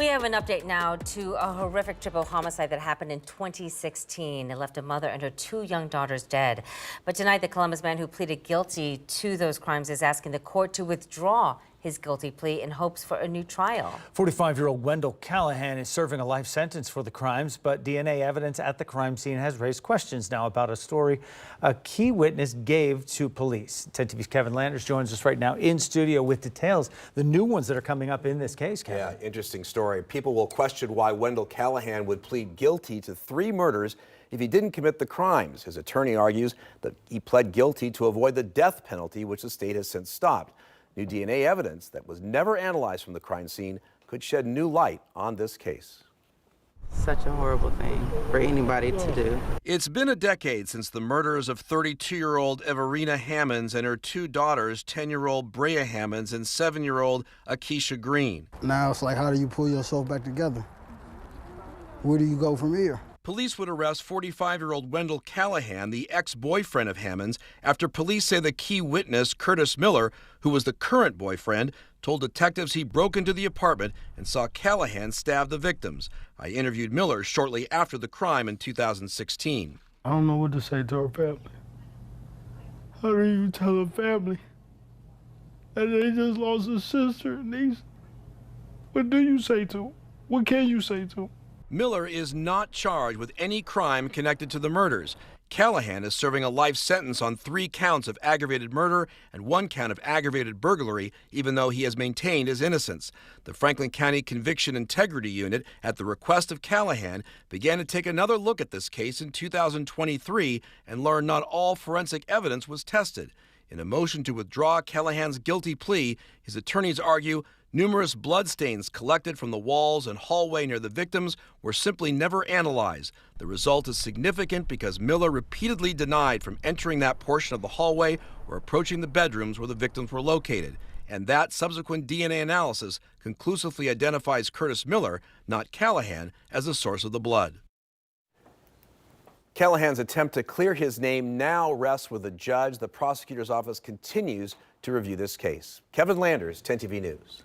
We have an update now to a horrific triple homicide that happened in 2016. It left a mother and her two young daughters dead. But tonight, the Columbus man who pleaded guilty to those crimes is asking the court to withdraw his guilty plea in hopes for a new trial. 45-year-old Wendell Callahan is serving a life sentence for the crimes, but DNA evidence at the crime scene has raised questions now about a story a key witness gave to police. 10 TV's Kevin Landers joins us right now in studio with details, the new ones that are coming up in this case, Kevin. Yeah, interesting story. People will question why Wendell Callahan would plead guilty to 3 murders if he didn't commit the crimes. His attorney argues that he pled guilty to avoid the death penalty, which the state has since stopped. New DNA evidence that was never analyzed from the crime scene could shed new light on this case. Such a horrible thing for anybody to do. It's been a decade since the murders of 32-year-old Everina Hammonds and her 2 daughters, 10-year-old Brea Hammonds and 7-year-old Akeisha Green. Now it's like, how do you pull yourself back together? Where do you go from here? Police would arrest 45-year-old Wendell Callahan, the ex-boyfriend of Hammonds, after police say the key witness, Curtis Miller, who was the current boyfriend, told detectives he broke into the apartment and saw Callahan stab the victims. I interviewed Miller shortly after the crime in 2016. I don't know what to say to her family. How do you tell her family that they just lost a sister and niece? What do you say to them? What can you say to them? Miller is not charged with any crime connected to the murders. Callahan is serving a life sentence on 3 counts of aggravated murder and 1 count of aggravated burglary, even though he has maintained his innocence. The Franklin County Conviction Integrity Unit, at the request of Callahan, began to take another look at this case in 2023 and learned not all forensic evidence was tested. In a motion to withdraw Callahan's guilty plea, his attorneys argue numerous bloodstains collected from the walls and hallway near the victims were simply never analyzed. The result is significant because Miller repeatedly denied from entering that portion of the hallway or approaching the bedrooms where the victims were located. And that subsequent DNA analysis conclusively identifies Curtis Miller, not Callahan, as the source of the blood. Callahan's attempt to clear his name now rests with a judge. The prosecutor's office continues to review this case. Kevin Landers, 10 TV News.